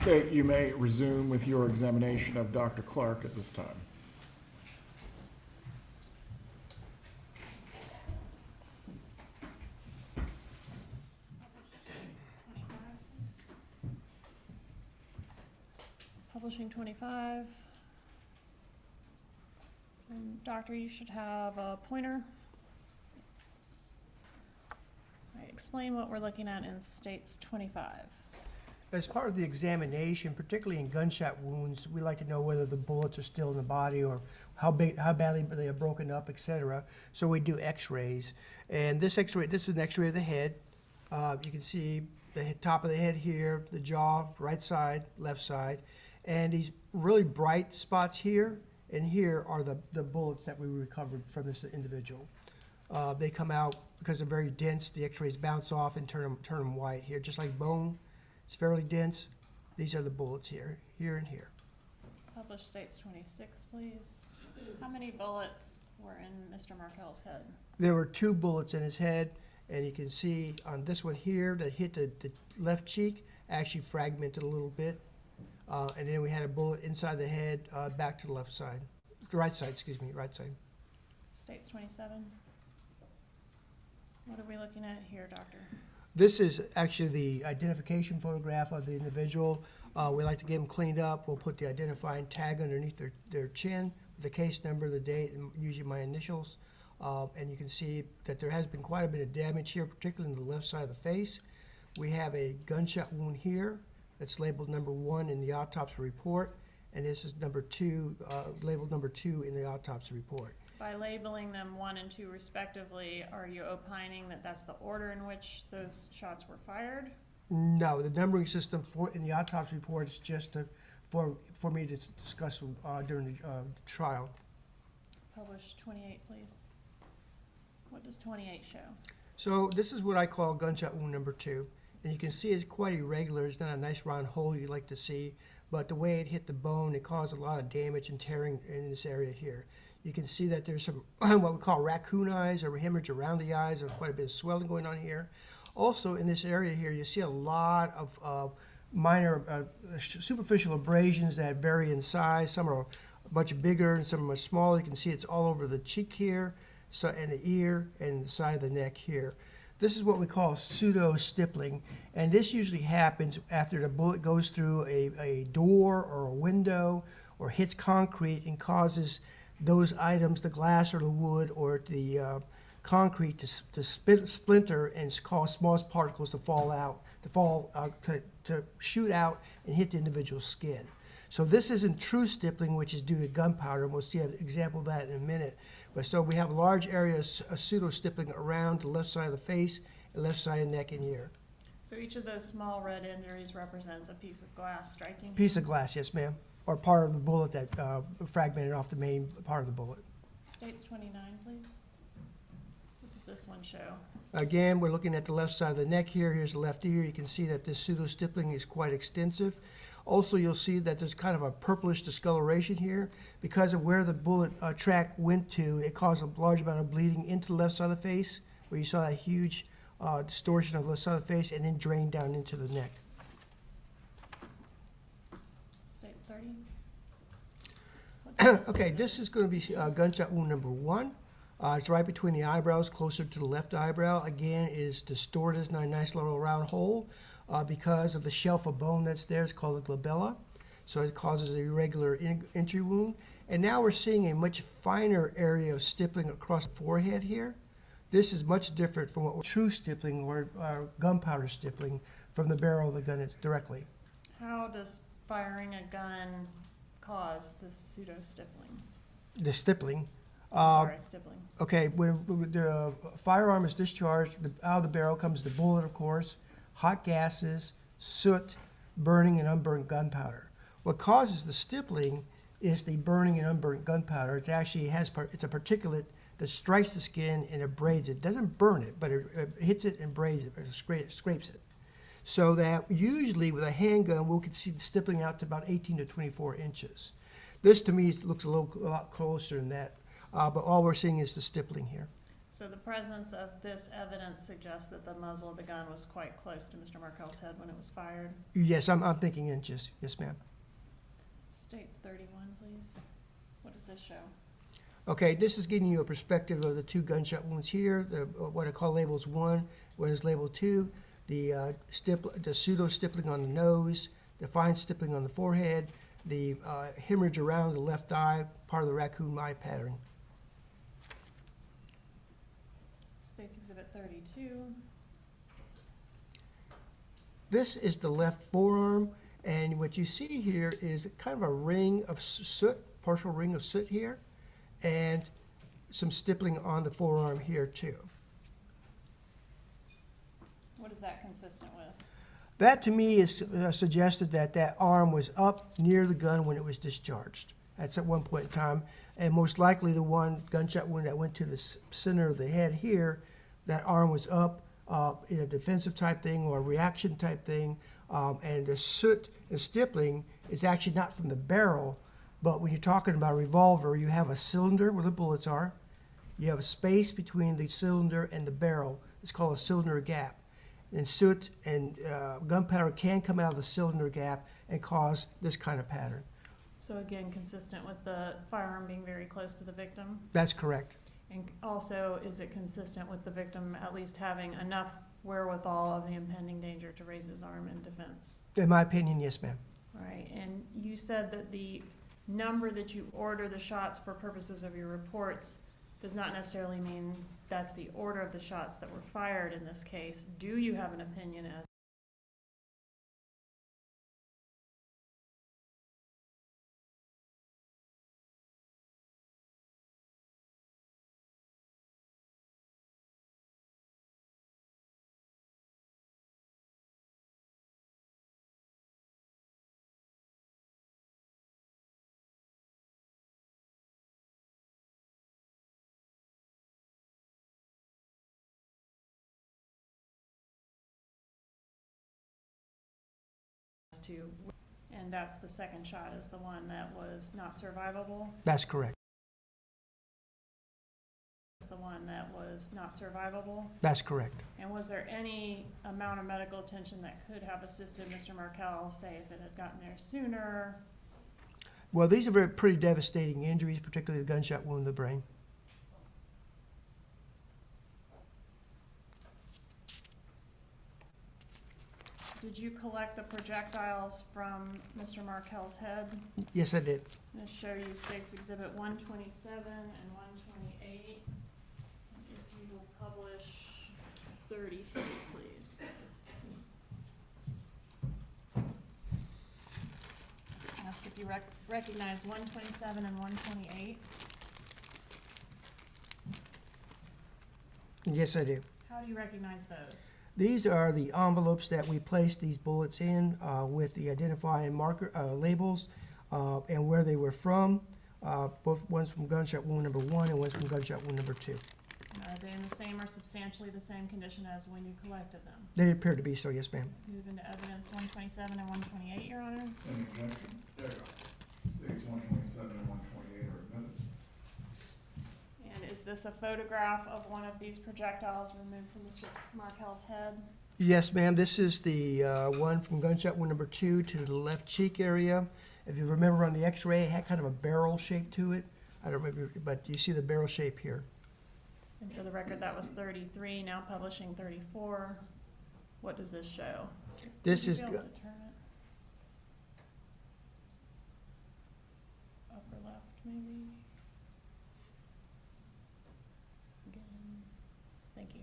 State, you may resume with your examination of Dr. Clark at this time. Publishing 25. And doctor, you should have a pointer. All right, explain what we're looking at in States 25. As part of the examination, particularly in gunshot wounds, we like to know whether the bullets are still in the body or how badly they are broken up, etc. So we do X-rays, and this is an X-ray of the head. You can see the top of the head here, the jaw, right side, left side, and these really bright spots here and here are the bullets that we recovered from this individual. They come out because they're very dense. The X-rays bounce off and turn them white here, just like bone. It's fairly dense. These are the bullets here, here and here. Publish States 26, please. How many bullets were in Mr. Markel's head? There were 2 bullets in his head, and you can see on this one here that hit the left cheek, actually fragmented a little bit. And then we had a bullet inside the head, back to the left side. Right side, excuse me, right side. States 27. What are we looking at here, doctor? This is actually the identification photograph of the individual. We like to get them cleaned up. We'll put the identifying tag underneath their chin, the case number, the date, and usually my initials. And you can see that there has been quite a bit of damage here, particularly in the left side of the face. We have a gunshot wound here that's labeled number 1 in the autopsy report, and this is number 2, labeled number 2 in the autopsy report. By labeling them 1 and 2 respectively, are you opining that that's the order in which those shots were fired? No, the numbering system in the autopsy report is just for me to discuss during the trial. Publish 28, please. What does 28 show? So this is what I call gunshot wound number 2. And you can see it's quite irregular. It's not a nice round hole you'd like to see, but the way it hit the bone, it caused a lot of damage and tearing in this area here. You can see that there's some what we call raccoon eyes or hemorrhage around the eyes, and quite a bit of swelling going on here. Also in this area here, you see a lot of minor superficial abrasions that vary in size. Some are much bigger and some are much smaller. You can see it's all over the cheek here, so, and the ear and the side of the neck here. This is what we call pseudo-stippling, and this usually happens after the bullet goes through a door or a window or hits concrete and causes those items, the glass or the wood or the concrete, to splinter and cause small particles to fall out, to shoot out and hit the individual's skin. So this isn't true stippling, which is due to gunpowder, and we'll see an example of that in a minute. But so we have large areas of pseudo-stippling around the left side of the face and left side of the neck and ear. So each of those small red injuries represents a piece of glass striking? Piece of glass, yes ma'am, or part of the bullet that fragmented off the main part of the bullet. States 29, please. What does this one show? Again, we're looking at the left side of the neck here. Here's the left ear. You can see that this pseudo-stippling is quite extensive. Also, you'll see that there's kind of a purplish discoloration here. Because of where the bullet track went to, it caused a large amount of bleeding into the left side of the face, where you saw that huge distortion of the left side of the face, and then drain down into the neck. States 30. Okay, this is going to be gunshot wound number 1. It's right between the eyebrows, closer to the left eyebrow. Again, it is distorted. It's not a nice little round hole because of the shelf of bone that's there. It's called the glabella. So it causes an irregular entry wound. And now we're seeing a much finer area of stippling across the forehead here. This is much different from what true stippling or gunpowder stippling from the barrel of the gun directly. How does firing a gun cause this pseudo-stippling? The stippling. Stippling. Okay, when the firearm is discharged, out of the barrel comes the bullet, of course, hot gases, soot, burning and unburned gunpowder. What causes the stippling is the burning and unburned gunpowder. It actually it's a particulate that strikes the skin and abrades it. It doesn't burn it, but it hits it and abrades it, or scrapes it. So that usually with a handgun, we could see the stippling out to about 18 to 24 inches. This to me looks a lot closer than that. But all we're seeing is the stippling here. So the presence of this evidence suggests that the muzzle of the gun was quite close to Mr. Markel's head when it was fired. Yes, I'm thinking inches. Yes, ma'am. States 31, please. What does this show? Okay, this is giving you a perspective of the two gunshot wounds here. What I call labels 1, what is label 2, the pseudo-stippling on the nose, the fine stippling on the forehead, the hemorrhage around the left eye, part of the raccoon eye pattern. States Exhibit 32. This is the left forearm, and what you see here is kind of a ring of soot, partial ring of soot here, and some stippling on the forearm here too. What is that consistent with? That to me is suggested that that arm was up near the gun when it was discharged. That's at one point in time, and most likely the one gunshot wound that went to the center of the head here, that arm was up in a defensive type thing or a reaction type thing, and the soot and stippling is actually not from the barrel, but when you're talking about a revolver, you have a cylinder where the bullets are, you have a space between the cylinder and the barrel. It's called a cylinder gap. And soot and gunpowder can come out of the cylinder gap and cause this kind of pattern. So again, consistent with the firearm being very close to the victim? That's correct. And also, is it consistent with the victim at least having enough wherewithal of the impending danger to raise his arm in defense? In my opinion, yes, ma'am. All right, and you said that the number that you order the shots for purposes of your reports does not necessarily mean that's the order of the shots that were fired in this case. Do you have an opinion as to, and that's the second shot is the one that was not survivable? That's correct. The one that was not survivable? That's correct. And was there any amount of medical attention that could have assisted Mr. Markel, say if it had gotten there sooner? Well, these are pretty devastating injuries, particularly the gunshot wound in the brain. Did you collect the projectiles from Mr. Markel's head? Yes, I did. I'm going to show you States Exhibit 127 and 128. If you will publish 33, please. Ask if you recognize 127 and 128. Yes, I do. How do you recognize those? These are the envelopes that we placed these bullets in with the identifying marker labels and where they were from. Both one's from gunshot wound number 1 and one's from gunshot wound number 2. Are they in the same or substantially the same condition as when you collected them? They appear to be so, yes, ma'am. Move into evidence 127 and 128, Your Honor. Any objection? There you go. States 127 and 128 are admitted. And is this a photograph of one of these projectiles removed from Mr. Markel's head? Yes, ma'am. This is the one from gunshot wound number 2 to the left cheek area. If you remember on the x-ray, it had kind of a barrel shape to it. I don't remember, but you see the barrel shape here. And for the record, that was 33, now publishing 34. What does this show? This Would is you be able to turn it? Upper left, maybe? Again. Thank you.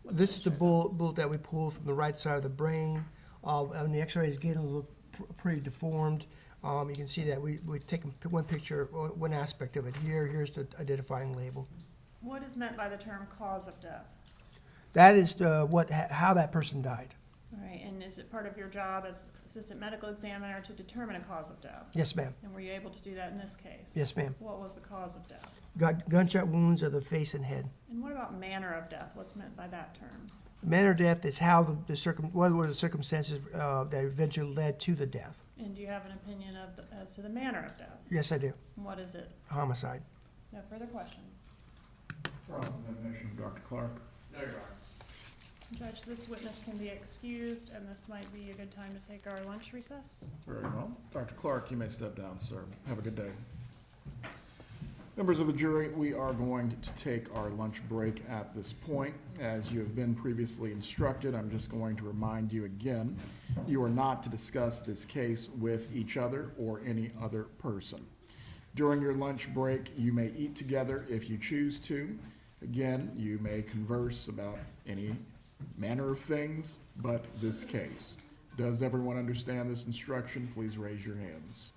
What's this is the show? bullet that we pulled from the right side of the brain. And the x-ray is getting a little pretty deformed. You can see that we've taken one picture, one aspect of it here. Here's the identifying label. What is meant by the term cause of death? That is how that person died. All right, and is it part of your job as assistant medical examiner to determine a cause of death? Yes, ma'am. And were you able to do that in this case? Yes, ma'am. What was the cause of death? Gunshot wounds of the face and head. And what about manner of death? What's meant by that term? Manner of death is how what were the circumstances that eventually led to the death. And do you have an opinion as to the manner of death? Yes, I do. And what is it? Homicide. No further questions. Cross-examination of Dr. Clark. No, Your Honor. Judge, this witness can be excused, and this might be a good time to take our lunch recess. Very well. Dr. Clark, you may step down, sir. Have a good day. Members of the jury, we are going to take our lunch break at this point. As you have been previously instructed, I'm just going to remind you again, you are not to discuss this case with each other or any other person. During your lunch break, you may eat together if you choose to. Again, you may converse about any manner of things, but this case. Does everyone understand this instruction? Please raise your hands.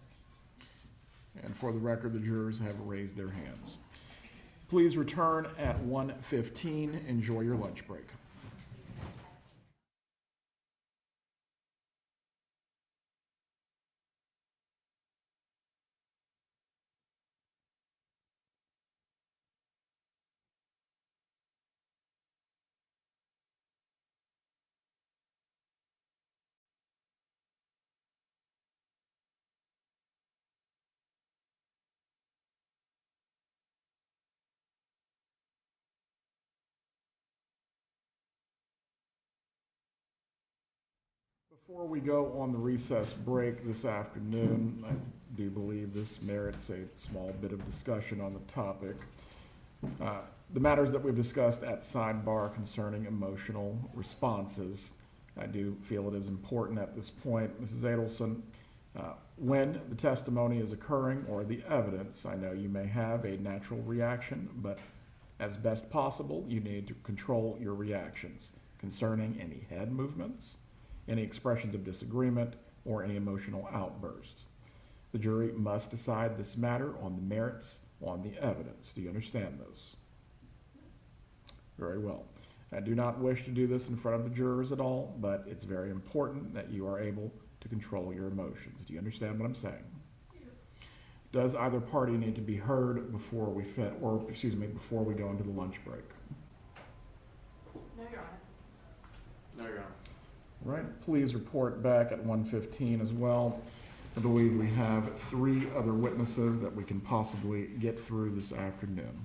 And for the record, the jurors have raised their hands. Please return at 1:15. Enjoy your lunch break. Before we go on the recess break this afternoon, I do believe this merits a small bit of discussion on the topic. The matters that we've discussed at sidebar concerning emotional responses, I do feel it is important at this point. Mrs. Adelson, when the testimony is occurring or the evidence, I know you may have a natural reaction, but as best possible, you need to control your reactions concerning any head movements, any expressions of disagreement, or any emotional outbursts. The jury must decide this matter on the merits, on the evidence. Do you understand this? Very well. I do not wish to do this in front of the jurors at all, but it's very important that you are able to control your emotions. Do you understand what I'm saying? Does either party need to be heard before we before we go into the lunch break? No, Your Honor. No, Your Honor. All right, please report back at 1:15 as well. I believe we have 3 other witnesses that we can possibly get through this afternoon.